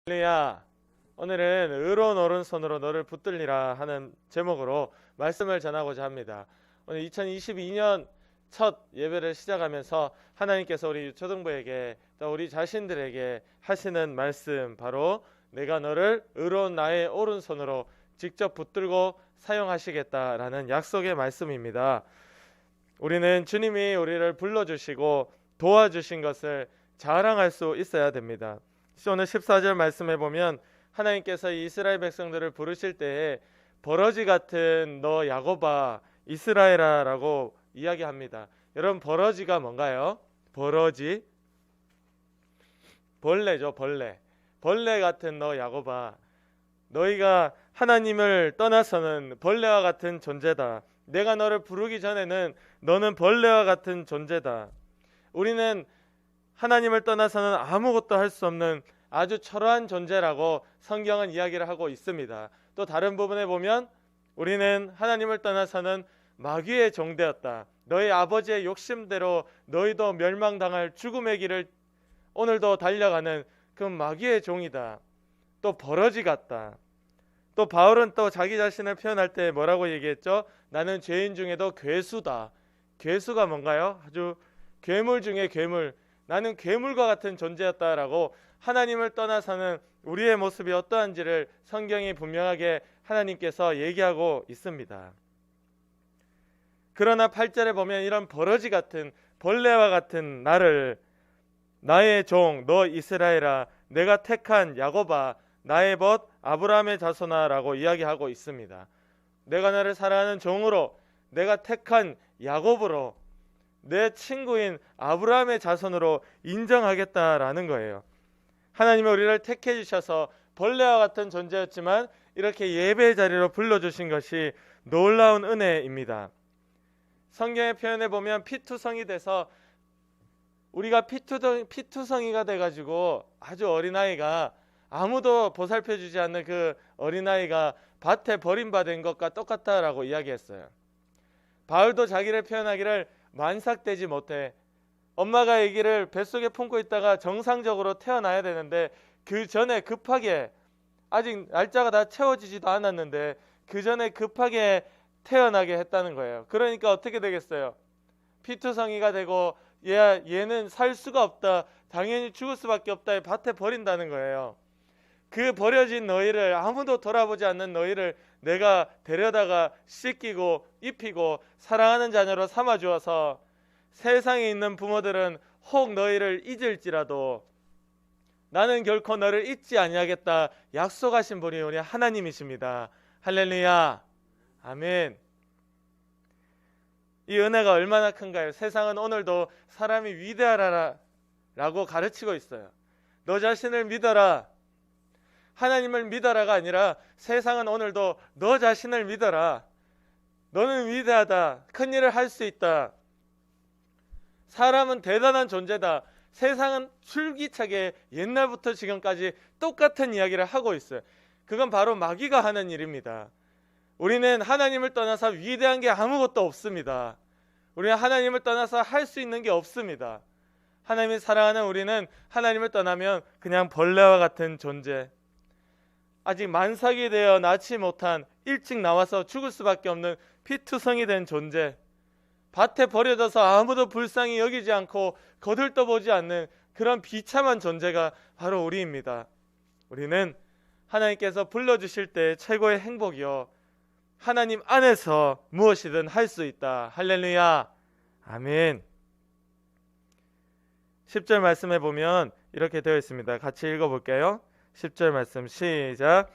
할렐루야. 오늘은 의로운 오른손으로 너를 붙들리라 하는 제목으로 말씀을 전하고자 합니다. 오늘 2022년 첫 예배를 시작하면서 하나님께서 우리 초등부에게 또 우리 자신들에게 하시는 말씀, 바로 내가 너를 의로운 나의 오른손으로 직접 붙들고 사용하시겠다라는 약속의 말씀입니다. 우리는 주님이 우리를 불러주시고 도와주신 것을 자랑할 수 있어야 됩니다. 오늘 14절 말씀해 보면 하나님께서 이스라엘 백성들을 부르실 때에 버러지 같은 너 야곱아 이스라엘아 라고 이야기합니다. 여러분, 버러지가 뭔가요? 버러지, 벌레죠. 벌레 같은 너 야곱아, 너희가 하나님을 떠나서는 벌레와 같은 존재다. 내가 너를 부르기 전에는 너는 벌레와 같은 존재다. 우리는 하나님을 떠나서는 아무것도 할 수 없는 아주 초라한 존재라고 성경은 이야기를 하고 있습니다. 또 다른 부분에 보면 우리는 하나님을 떠나서는 마귀의 종되었다. 너희 아버지의 욕심대로 너희도 멸망당할 죽음의 길을 오늘도 달려가는 그 마귀의 종이다. 또 버러지 같다. 또 바울은 또 자기 자신을 표현할 때 뭐라고 얘기했죠? 나는 죄인 중에도 괴수다. 괴수가 뭔가요? 아주 괴물 중에 괴물. 나는 괴물과 같은 존재였다라고 하나님을 떠나서는 우리의 모습이 어떠한지를 성경이 분명하게 하나님께서 얘기하고 있습니다. 그러나 8절에 보면 이런 버러지 같은 벌레와 같은 나를 나의 종 너 이스라엘아, 내가 택한 야곱아, 나의 벗 아브라함의 자손아라고 이야기하고 있습니다. 내가 나를 사랑하는 종으로, 내가 택한 야곱으로, 내 친구인 아브라함의 자손으로 인정하겠다라는 거예요. 하나님이 우리를 택해 주셔서 벌레와 같은 존재였지만 이렇게 예배의 자리로 불러주신 것이 놀라운 은혜입니다. 성경의 표현에 보면 피투성이 돼서, 우리가 피투성이가 돼가지고 아주 어린아이가, 아무도 보살펴주지 않는 그 어린아이가 밭에 버림받은 것과 똑같다라고 이야기했어요. 바울도 자기를 표현하기를 만삭되지 못해, 엄마가 아기를 뱃속에 품고 있다가 정상적으로 태어나야 되는데 그 전에 급하게, 아직 날짜가 다 채워지지도 않았는데 그 전에 급하게 태어나게 했다는 거예요. 그러니까 어떻게 되겠어요? 피투성이가 되고 얘는 살 수가 없다, 당연히 죽을 수밖에 없다에 밭에 버린다는 거예요. 그 버려진 너희를, 아무도 돌아보지 않는 너희를 내가 데려다가 씻기고 입히고 사랑하는 자녀로 삼아주어서 세상에 있는 부모들은 혹 너희를 잊을지라도 나는 결코 너를 잊지 아니하겠다 약속하신 분이 우리 하나님이십니다. 할렐루야, 아멘. 이 은혜가 얼마나 큰가요? 세상은 오늘도 사람이 위대하라 라고 가르치고 있어요. 너 자신을 믿어라, 하나님을 믿어라가 아니라 세상은 오늘도 너 자신을 믿어라, 너는 위대하다, 큰 일을 할 수 있다, 사람은 대단한 존재다. 세상은 줄기차게 옛날부터 지금까지 똑같은 이야기를 하고 있어요. 그건 바로 마귀가 하는 일입니다. 우리는 하나님을 떠나서 위대한 게 아무것도 없습니다. 우리는 하나님을 떠나서 할 수 있는 게 없습니다. 하나님이 사랑하는 우리는 하나님을 떠나면 그냥 벌레와 같은 존재, 아직 만삭이 되어 낳지 못한, 일찍 나와서 죽을 수밖에 없는 피투성이 된 존재, 밭에 버려져서 아무도 불쌍히 여기지 않고 거들떠보지 않는 그런 비참한 존재가 바로 우리입니다. 우리는 하나님께서 불러주실 때 최고의 행복이요, 하나님 안에서 무엇이든 할 수 있다. 할렐루야, 아멘. 10절 말씀해 보면 이렇게 되어 있습니다. 같이 읽어볼게요. 10절 말씀 시작.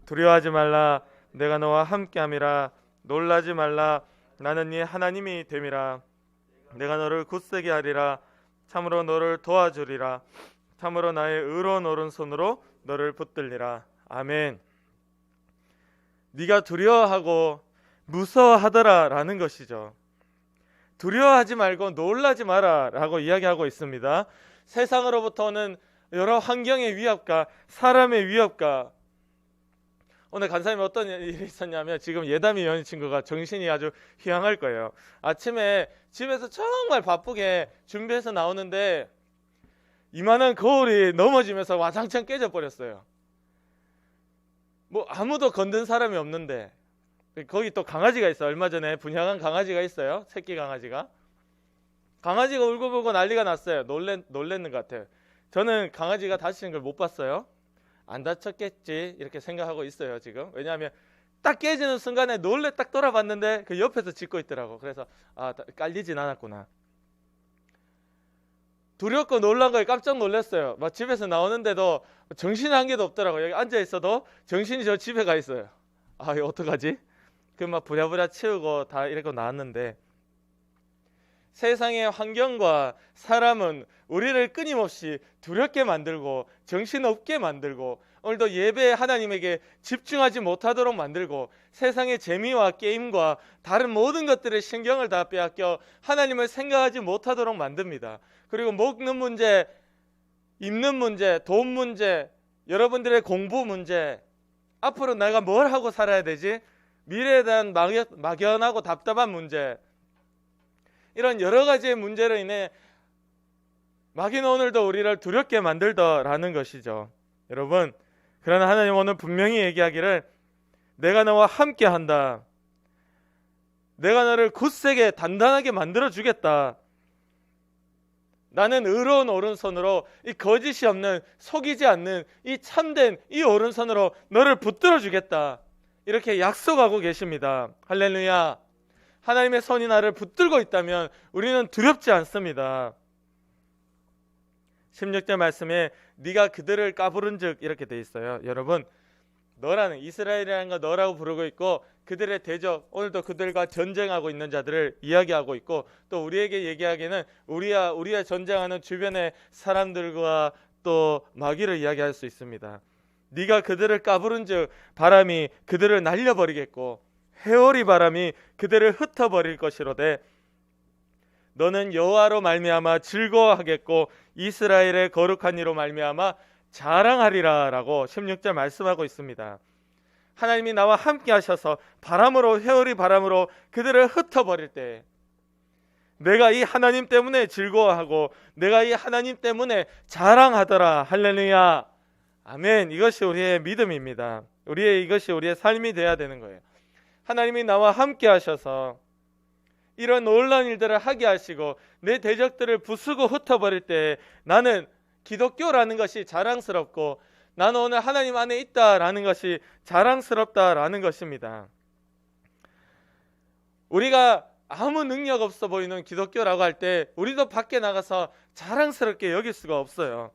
두려워하지 말라, 내가 너와 함께함이라. 놀라지 말라, 나는 네 하나님이 됨이라. 내가 너를 굳세게 하리라. 참으로 너를 도와주리라. 참으로 나의 의로운 오른손으로 너를 붙들리라. 아멘. 네가 두려워하고 무서워하더라 라는 것이죠. 두려워하지 말고 놀라지 마라 라고 이야기하고 있습니다. 세상으로부터 오는 여러 환경의 위협과 사람의 위협과, 오늘 간사님이 어떤 일이 있었냐면, 지금 예담이 여는 친구가 정신이 아주 희한할 거예요. 아침에 집에서 정말 바쁘게 준비해서 나오는데 이만한 거울이 넘어지면서 와장창 깨져버렸어요. 뭐 아무도 건든 사람이 없는데, 거기 또 강아지가 있어요. 얼마 전에 분양한 강아지가 있어요. 새끼 강아지가. 강아지가 울고불고 난리가 났어요. 놀랬는 것 같아요. 저는 강아지가 다치는 걸 못 봤어요. 안 다쳤겠지 이렇게 생각하고 있어요 지금. 왜냐하면 딱 깨지는 순간에 놀래 딱 돌아봤는데 그 옆에서 짖고 있더라고. 그래서 깔리진 않았구나. 두렵고 놀란 거에 깜짝 놀랐어요. 막 집에서 나오는데도 정신이 한 개도 없더라고요. 여기 앉아 있어도 정신이 저 집에 가 있어요. 이거 어떡하지? 그 막 부랴부랴 치우고 다 이렇게 나왔는데, 세상의 환경과 사람은 우리를 끊임없이 두렵게 만들고 정신없게 만들고, 오늘도 예배에 하나님에게 집중하지 못하도록 만들고, 세상의 재미와 게임과 다른 모든 것들의 신경을 다 빼앗겨 하나님을 생각하지 못하도록 만듭니다. 그리고 먹는 문제, 입는 문제, 돈 문제, 여러분들의 공부 문제, 앞으로 내가 뭘 하고 살아야 되지? 미래에 대한 막연하고 답답한 문제, 이런 여러 가지의 문제로 인해 마귀는 오늘도 우리를 두렵게 만들더라는 것이죠. 여러분, 그러나 하나님 오늘 분명히 얘기하기를 내가 너와 함께 한다. 내가 너를 굳세게 단단하게 만들어 주겠다. 나는 의로운 오른손으로 이 거짓이 없는, 속이지 않는 이 참된 이 오른손으로 너를 붙들어 주겠다. 이렇게 약속하고 계십니다. 할렐루야. 하나님의 손이 나를 붙들고 있다면 우리는 두렵지 않습니다. 16절 말씀에 네가 그들을 까부른즉 이렇게 돼 있어요. 여러분, 너라는, 이스라엘이라는 거 너라고 부르고 있고, 그들의 대적, 오늘도 그들과 전쟁하고 있는 자들을 이야기하고 있고, 또 우리에게 얘기하기는 우리와 전쟁하는 주변의 사람들과 또 마귀를 이야기할 수 있습니다. 네가 그들을 까부른즉 바람이 그들을 날려버리겠고 회오리 바람이 그들을 흩어버릴 것이로되 너는 여호와로 말미암아 즐거워하겠고 이스라엘의 거룩한 이로 말미암아 자랑하리라 라고 16절 말씀하고 있습니다. 하나님이 나와 함께 하셔서 바람으로, 회오리 바람으로 그들을 흩어버릴 때 내가 이 하나님 때문에 즐거워하고 내가 이 하나님 때문에 자랑하더라. 할렐루야. 아멘. 이것이 우리의 믿음입니다. 이것이 우리의 삶이 되어야 되는 거예요. 하나님이 나와 함께 하셔서 이런 놀라운 일들을 하게 하시고 내 대적들을 부수고 흩어버릴 때 나는 기독교라는 것이 자랑스럽고 나는 오늘 하나님 안에 있다라는 것이 자랑스럽다라는 것입니다. 우리가 아무 능력 없어 보이는 기독교라고 할 때 우리도 밖에 나가서 자랑스럽게 여길 수가 없어요.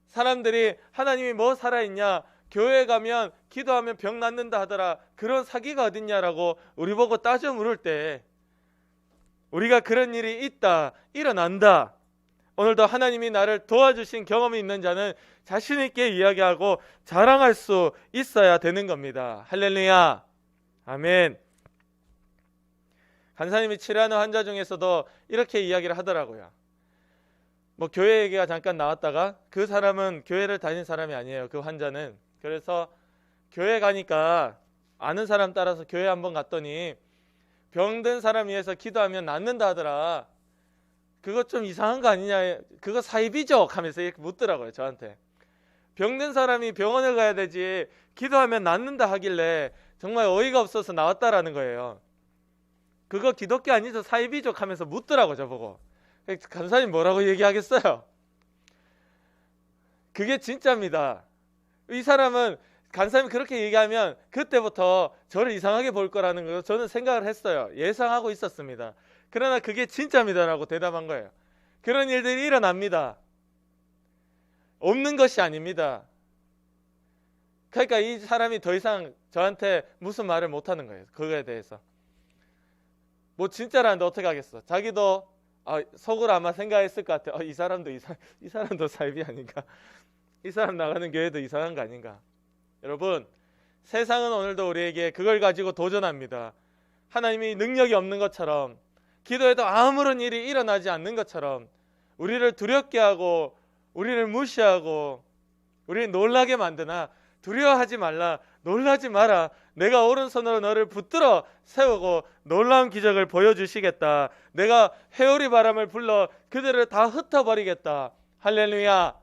사람들이 하나님이 뭐 살아있냐, 교회 가면 기도하면 병 낫는다 하더라, 그런 사기가 어딨냐라고 우리 보고 따져 물을 때 우리가 그런 일이 있다, 일어난다, 오늘도 하나님이 나를 도와주신 경험이 있는 자는 자신 있게 이야기하고 자랑할 수 있어야 되는 겁니다. 할렐루야. 아멘. 간사님이 치료하는 환자 중에서도 이렇게 이야기를 하더라고요. 뭐 교회 얘기가 잠깐 나왔다가 그 사람은 교회를 다닌 사람이 아니에요. 그 환자는. 그래서 교회 가니까 아는 사람 따라서 교회 한번 갔더니 병든 사람 위해서 기도하면 낫는다 하더라. 그거 좀 이상한 거 아니냐, 그거 사이비족 하면서 이렇게 묻더라고요, 저한테. 병든 사람이 병원을 가야 되지 기도하면 낫는다 하길래 정말 어이가 없어서 나왔다라는 거예요. 그거 기독교 아니죠, 사이비족 하면서 묻더라고, 저보고. 간사님 뭐라고 얘기하겠어요? 그게 진짜입니다. 이 사람은 간사님이 그렇게 얘기하면 그때부터 저를 이상하게 볼 거라는 걸 저는 생각을 했어요. 예상하고 있었습니다. 그러나 그게 진짜입니다라고 대답한 거예요. 그런 일들이 일어납니다. 없는 것이 아닙니다. 그러니까 이 사람이 더 이상 저한테 무슨 말을 못하는 거예요. 그거에 대해서. 뭐 진짜라는데 어떻게 하겠어. 자기도 속으로 아마 생각했을 것 같아요. 이 사람도 사이비 아닌가. 이 사람 나가는 교회도 이상한 거 아닌가. 여러분, 세상은 오늘도 우리에게 그걸 가지고 도전합니다. 하나님이 능력이 없는 것처럼, 기도해도 아무런 일이 일어나지 않는 것처럼 우리를 두렵게 하고 우리를 무시하고 우리를 놀라게 만드나, 두려워하지 말라, 놀라지 마라, 내가 오른손으로 너를 붙들어 세우고 놀라운 기적을 보여주시겠다, 내가 회오리 바람을 불러 그들을 다 흩어버리겠다, 할렐루야.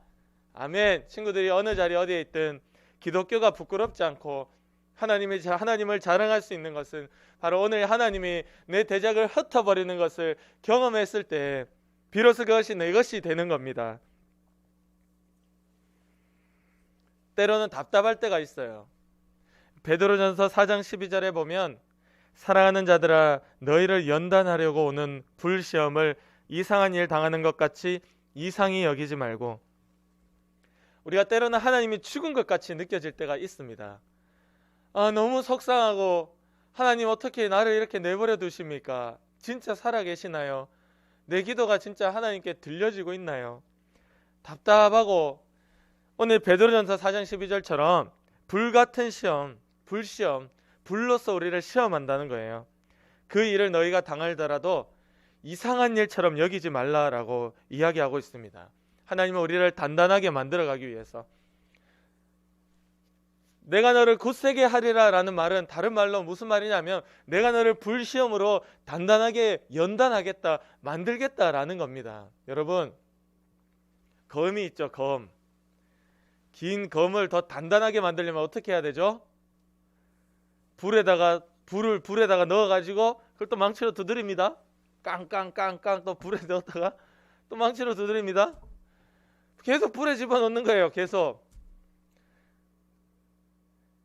아멘. 친구들이 어느 자리에 어디에 있든 기독교가 부끄럽지 않고 하나님을 자랑할 수 있는 것은 바로 오늘 하나님이 내 대적을 흩어버리는 것을 경험했을 때 비로소 그것이 내 것이 되는 겁니다. 때로는 답답할 때가 있어요. 베드로전서 4장 12절에 보면 사랑하는 자들아 너희를 연단하려고 오는 불시험을 이상한 일 당하는 것 같이 이상히 여기지 말고, 우리가 때로는 하나님이 죽은 것 같이 느껴질 때가 있습니다. 너무 속상하고 하나님 어떻게 나를 이렇게 내버려 두십니까? 진짜 살아계시나요? 내 기도가 진짜 하나님께 들려지고 있나요? 답답하고 오늘 베드로전서 4장 12절처럼 불같은 시험, 불시험, 불로서 우리를 시험한다는 거예요. 그 일을 너희가 당하더라도 이상한 일처럼 여기지 말라라고 이야기하고 있습니다. 하나님은 우리를 단단하게 만들어가기 위해서. 내가 너를 굳세게 하리라 라는 말은 다른 말로 무슨 말이냐면 내가 너를 불시험으로 단단하게 연단하겠다, 만들겠다라는 겁니다. 여러분, 검이 있죠, 검. 긴 검을 더 단단하게 만들려면 어떻게 해야 되죠? 불에다가 넣어가지고 그걸 또 망치로 두드립니다. 깡깡깡깡 또 불에 넣었다가 또 망치로 두드립니다. 계속 불에 집어넣는 거예요. 계속.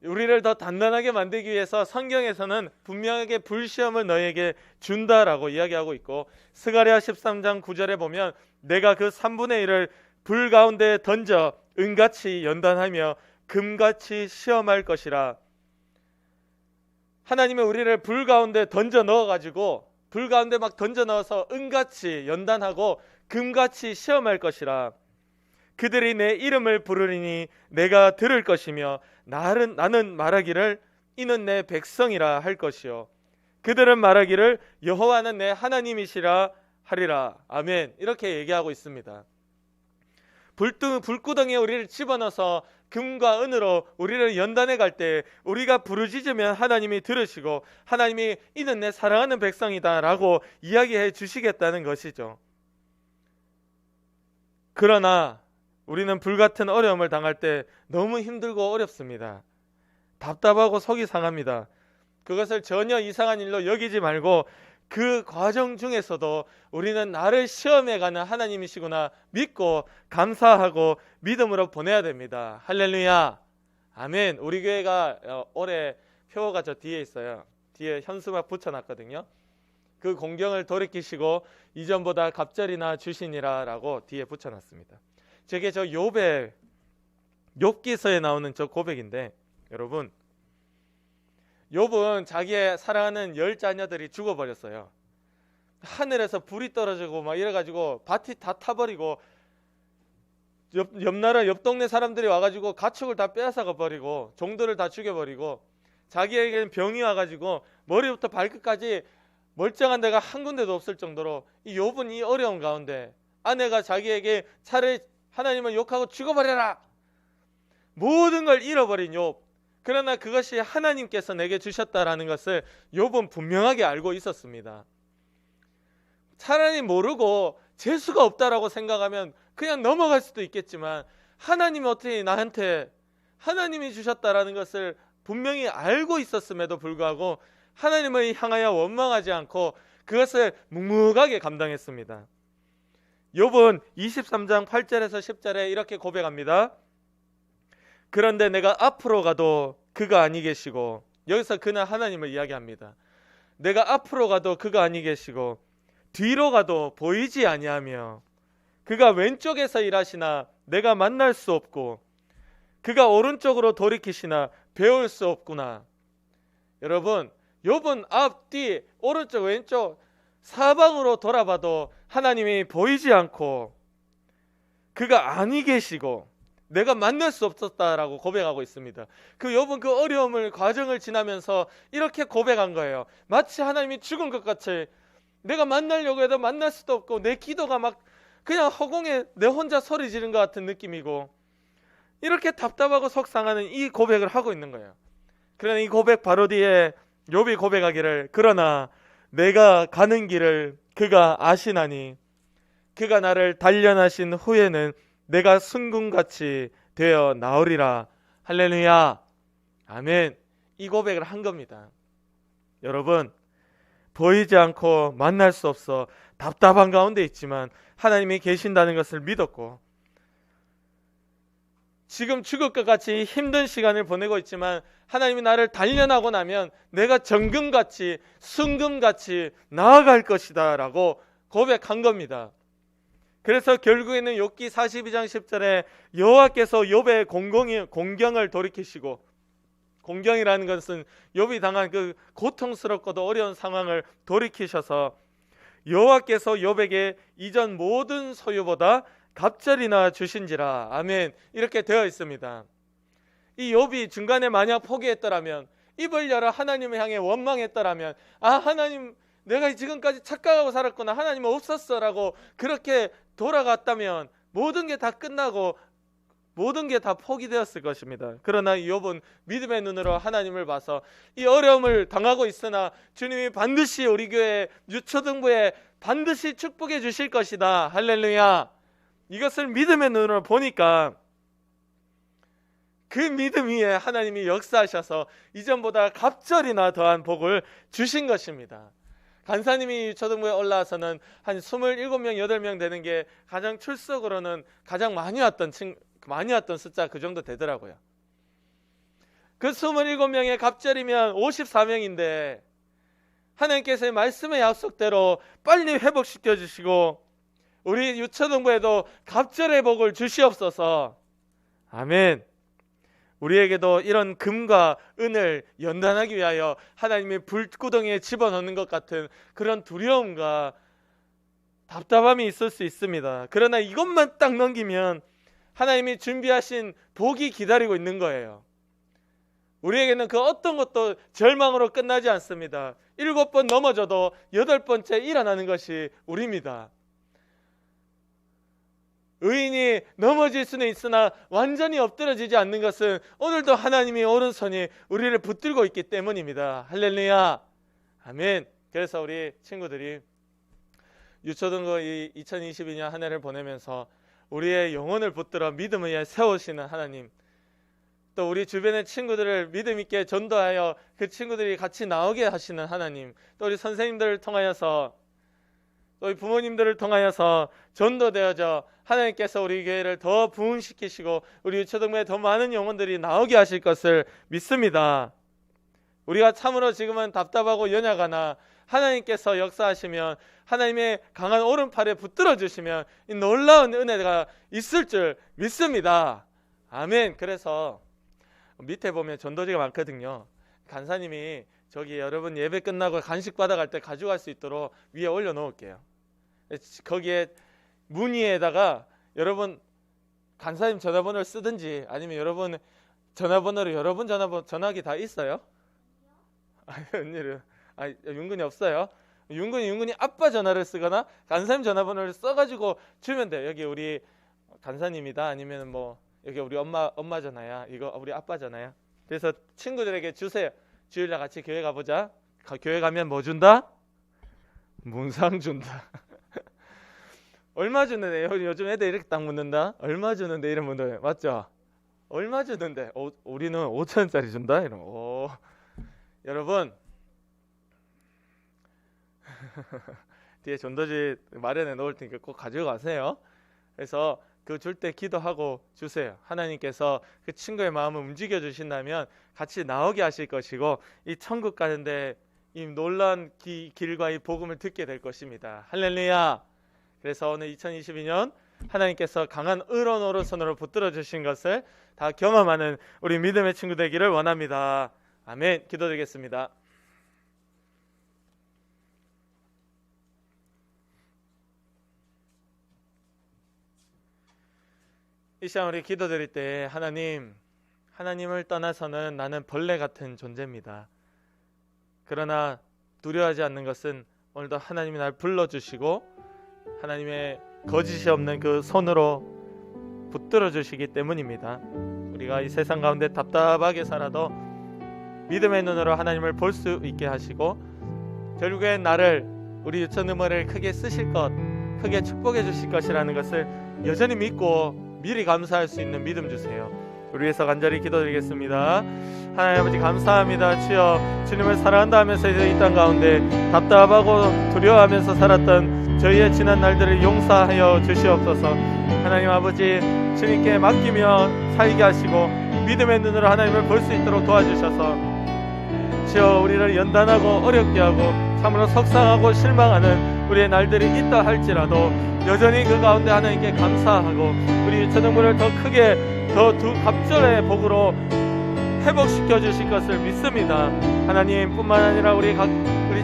우리를 더 단단하게 만들기 위해서 성경에서는 분명하게 불시험을 너희에게 준다라고 이야기하고 있고, 스가랴 13장 9절에 보면 내가 그 3분의 1을 불 가운데 던져 은같이 연단하며 금같이 시험할 것이라. 하나님은 우리를 불 가운데 던져 넣어가지고 불 가운데 막 던져 넣어서 은같이 연단하고 금같이 시험할 것이라. 그들이 내 이름을 부르리니 내가 들을 것이며 나는 말하기를 이는 내 백성이라 할 것이요 그들은 말하기를 여호와는 내 하나님이시라 하리라. 아멘. 이렇게 얘기하고 있습니다. 불구덩이에 우리를 집어넣어서 금과 은으로 우리를 연단해 갈 때 우리가 부르짖으면 하나님이 들으시고 하나님이 이는 내 사랑하는 백성이다 라고 이야기해 주시겠다는 것이죠. 그러나 우리는 불같은 어려움을 당할 때 너무 힘들고 어렵습니다. 답답하고 속이 상합니다. 그것을 전혀 이상한 일로 여기지 말고 그 과정 중에서도 우리는 나를 시험해가는 하나님이시구나 믿고 감사하고 믿음으로 보내야 됩니다. 할렐루야. 아멘. 우리 교회가 올해 표가 저 뒤에 있어요. 뒤에 현수막 붙여놨거든요. 그 공경을 돌이키시고 이전보다 갑절이나 주시니라 라고 뒤에 붙여놨습니다. 저게 저 욥기서에 나오는 저 고백인데, 여러분, 욥은 자기의 사랑하는 10자녀들이 죽어버렸어요. 하늘에서 불이 떨어지고 막 이래가지고 밭이 다 타버리고 옆나라 옆 동네 사람들이 와가지고 가축을 다 빼앗아가 버리고 종들을 다 죽여버리고 자기에게는 병이 와가지고 머리부터 발끝까지 멀쩡한 데가 한 군데도 없을 정도로 이 욥은 이 어려운 가운데 아내가 자기에게 차라리 하나님을 욕하고 죽어버려라, 모든 걸 잃어버린 욥. 그러나 그것이 하나님께서 내게 주셨다라는 것을 욥은 분명하게 알고 있었습니다. 차라리 모르고 재수가 없다라고 생각하면 그냥 넘어갈 수도 있겠지만 하나님이 어떻게 나한테 하나님이 주셨다라는 것을 분명히 알고 있었음에도 불구하고 하나님을 향하여 원망하지 않고 그것을 묵묵하게 감당했습니다. 욥은 23장 8절에서 10절에 이렇게 고백합니다. 그런데 내가 앞으로 가도 그가 아니 계시고, 여기서 그는 하나님을 이야기합니다. 내가 앞으로 가도 그가 아니 계시고 뒤로 가도 보이지 아니하며 그가 왼쪽에서 일하시나 내가 만날 수 없고 그가 오른쪽으로 돌이키시나 배울 수 없구나. 여러분, 욥은 앞, 뒤, 오른쪽, 왼쪽 사방으로 돌아봐도 하나님이 보이지 않고 그가 아니 계시고 내가 만날 수 없었다라고 고백하고 있습니다. 그 욥은 그 어려움을 과정을 지나면서 이렇게 고백한 거예요. 마치 하나님이 죽은 것 같이 내가 만나려고 해도 만날 수도 없고 내 기도가 막 그냥 허공에 내 혼자 소리 지른 것 같은 느낌이고 이렇게 답답하고 속상하는 이 고백을 하고 있는 거예요. 그러나 이 고백 바로 뒤에 욥이 고백하기를 그러나 내가 가는 길을 그가 아시나니 그가 나를 단련하신 후에는 내가 순금같이 되어 나오리라. 할렐루야. 아멘. 이 고백을 한 겁니다. 여러분, 보이지 않고 만날 수 없어 답답한 가운데 있지만 하나님이 계신다는 것을 믿었고, 지금 죽을 것 같이 힘든 시간을 보내고 있지만 하나님이 나를 단련하고 나면 내가 정금같이 순금같이 나아갈 것이다 라고 고백한 겁니다. 그래서 결국에는 욥기 42장 10절에 여호와께서 욥의 공경을 돌이키시고, 공경이라는 것은 욥이 당한 그 고통스럽고도 어려운 상황을 돌이키셔서 여호와께서 욥에게 이전 모든 소유보다 갑절이나 주신지라. 아멘. 이렇게 되어 있습니다. 이 욥이 중간에 만약 포기했더라면, 입을 열어 하나님을 향해 원망했더라면, 아 하나님 내가 지금까지 착각하고 살았구나, 하나님 없었어 라고 그렇게 돌아갔다면 모든 게 다 끝나고 모든 게 다 포기되었을 것입니다. 그러나 욥은 믿음의 눈으로 하나님을 봐서 이 어려움을 당하고 있으나 주님이 반드시 우리 교회 유초등부에 반드시 축복해 주실 것이다. 할렐루야. 이것을 믿음의 눈으로 보니까 그 믿음 위에 하나님이 역사하셔서 이전보다 갑절이나 더한 복을 주신 것입니다. 간사님이 유초등부에 올라와서는 한 27명, 8명 되는 게 가장 출석으로는 가장 많이 왔던 숫자 그 정도 되더라고요. 그 27명의 갑절이면 54명인데 하나님께서의 말씀의 약속대로 빨리 회복시켜 주시고 우리 유초등부에도 갑절의 복을 주시옵소서. 아멘. 우리에게도 이런 금과 은을 연단하기 위하여 하나님의 불구덩이에 집어넣는 것 같은 그런 두려움과 답답함이 있을 수 있습니다. 그러나 이것만 딱 넘기면 하나님이 준비하신 복이 기다리고 있는 거예요. 우리에게는 그 어떤 것도 절망으로 끝나지 않습니다. 7번 넘어져도 8번째 일어나는 것이 우리입니다. 의인이 넘어질 수는 있으나 완전히 엎드러지지 않는 것은 오늘도 하나님이 오른손이 우리를 붙들고 있기 때문입니다. 할렐루야. 아멘. 그래서 우리 친구들이 유초등부 2022년 한 해를 보내면서 우리의 영혼을 붙들어 믿음 위에 세우시는 하나님, 또 우리 주변의 친구들을 믿음 있게 전도하여 그 친구들이 같이 나오게 하시는 하나님, 또 우리 선생님들을 통하여서 또 우리 부모님들을 통하여서 전도되어져 하나님께서 우리 교회를 더 부흥시키시고 우리 유초등부에 더 많은 영혼들이 나오게 하실 것을 믿습니다. 우리가 참으로 지금은 답답하고 연약하나 하나님께서 역사하시면 하나님의 강한 오른팔에 붙들어 주시면 이 놀라운 은혜가 있을 줄 믿습니다. 아멘. 그래서 밑에 보면 전도지가 많거든요. 간사님이 저기 여러분 예배 끝나고 간식 받아갈 때 가져갈 수 있도록 위에 올려 놓을게요. 거기에 문의에다가 여러분 간사님 전화번호를 쓰든지 아니면 여러분 전화번호로 여러분 전화기 다 있어요? 윤근이 없어요. 윤근이 아빠 전화를 쓰거나 간사님 전화번호를 써가지고 주면 돼요. 여기 우리 간사님이다 아니면 뭐 여기 우리 엄마 전화야, 이거 우리 아빠 전화야. 그래서 친구들에게 주세요. 주일날 같이 교회 가보자. 교회 가면 뭐 준다? 문상 준다. 얼마 주는데? 요즘 애들 이렇게 딱 묻는다. 얼마 주는데? 이런 분들 맞죠? 얼마 주는데? 우리는 5,000원짜리 준다. 이러면 여러분 뒤에 전도지 마련해 놓을 테니까 꼭 가지고 가세요. 그래서 그 줄 때 기도하고 주세요. 하나님께서 그 친구의 마음을 움직여 주신다면 같이 나오게 하실 것이고 이 천국 가는데 이 놀라운 길과 이 복음을 듣게 될 것입니다. 할렐루야. 그래서 오늘 2022년 하나님께서 강한 의로운 오른손으로 붙들어 주신 것을 다 경험하는 우리 믿음의 친구 되기를 원합니다. 아멘. 기도드리겠습니다. 이 시간 우리 기도드릴 때 하나님을 떠나서는 나는 벌레 같은 존재입니다. 그러나 두려워하지 않는 것은 오늘도 하나님이 날 불러주시고 하나님의 거짓이 없는 그 손으로 붙들어 주시기 때문입니다. 우리가 이 세상 가운데 답답하게 살아도 믿음의 눈으로 하나님을 볼 수 있게 하시고 결국엔 나를 우리 유천음원을 크게 쓰실 것, 크게 축복해 주실 것이라는 것을 여전히 믿고 미리 감사할 수 있는 믿음 주세요. 우리 위해서 간절히 기도드리겠습니다. 하나님 아버지 감사합니다. 주여, 주님을 사랑한다 하면서 이제 이 땅 가운데 답답하고 두려워하면서 살았던 저희의 지난 날들을 용서하여 주시옵소서. 하나님 아버지, 주님께 맡기며 살게 하시고 믿음의 눈으로 하나님을 볼 수 있도록 도와주셔서 주여, 우리를 연단하고 어렵게 하고 참으로 속상하고 실망하는 우리의 날들이 있다 할지라도 여전히 그 가운데 하나님께 감사하고 우리 유초등부를 더 크게 더 두 갑절의 복으로 회복시켜 주실 것을 믿습니다. 하나님 뿐만 아니라 우리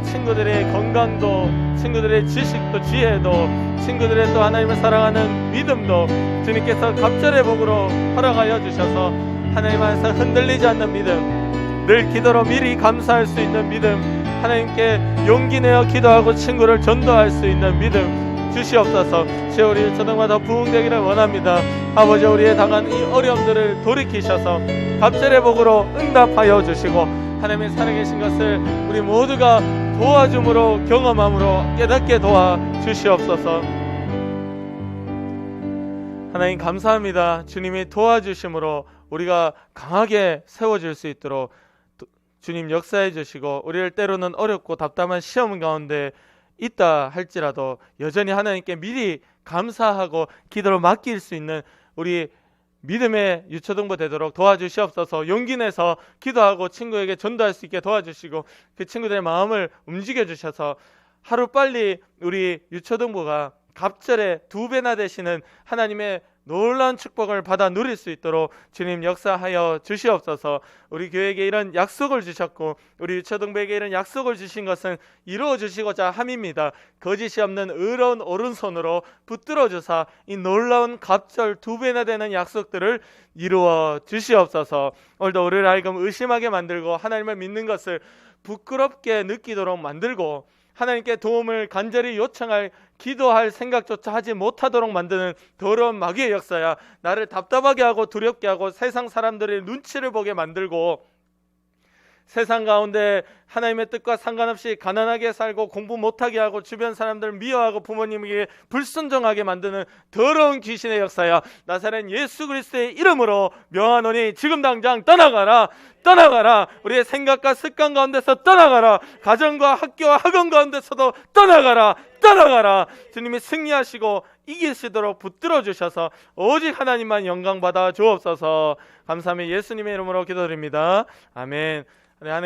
친구들의 건강도, 친구들의 지식도, 지혜도, 친구들의 또 하나님을 사랑하는 믿음도 주님께서 갑절의 복으로 허락하여 주셔서 하나님 안에서 흔들리지 않는 믿음, 늘 기도로 미리 감사할 수 있는 믿음, 하나님께 용기 내어 기도하고 친구를 전도할 수 있는 믿음 주시옵소서. 주여, 우리 초등마다 부흥되기를 원합니다. 아버지, 우리의 당한 이 어려움들을 돌이키셔서 갑절의 복으로 응답하여 주시고 하나님의 살아계신 것을 우리 모두가 도와줌으로 경험함으로 깨닫게 도와 주시옵소서. 하나님 감사합니다. 주님이 도와주심으로 우리가 강하게 세워질 수 있도록 주님 역사해 주시고 우리를 때로는 어렵고 답답한 시험 가운데 있다 할지라도 여전히 하나님께 미리 감사하고 기도로 맡길 수 있는 우리 믿음의 유초등부 되도록 도와주시옵소서. 용기 내서 기도하고 친구에게 전도할 수 있게 도와주시고 그 친구들의 마음을 움직여 주셔서 하루빨리 우리 유초등부가 갑절에 2배나 되시는 하나님의 놀라운 축복을 받아 누릴 수 있도록 주님 역사하여 주시옵소서. 우리 교회에게 이런 약속을 주셨고 우리 유초등부에게 이런 약속을 주신 것은 이루어 주시고자 함입니다. 거짓이 없는 의로운 오른손으로 붙들어 주사 이 놀라운 갑절 2배나 되는 약속들을 이루어 주시옵소서. 오늘도 우리를 하여금 의심하게 만들고 하나님을 믿는 것을 부끄럽게 느끼도록 만들고 하나님께 도움을 간절히 요청할 기도할 생각조차 하지 못하도록 만드는 더러운 마귀의 역사야. 나를 답답하게 하고 두렵게 하고 세상 사람들의 눈치를 보게 만들고 세상 가운데 하나님의 뜻과 상관없이 가난하게 살고 공부 못하게 하고 주변 사람들 미워하고 부모님에게 불순종하게 만드는 더러운 귀신의 역사야. 나사렛 예수 그리스도의 이름으로 명하노니 지금 당장 떠나가라. 떠나가라. 우리의 생각과 습관 가운데서 떠나가라. 가정과 학교와 학원 가운데서도 떠나가라. 떠나가라. 주님이 승리하시고 이기시도록 붙들어 주셔서 오직 하나님만 영광 받아 주옵소서. 감사하며 예수님의 이름으로 기도드립니다. 아멘.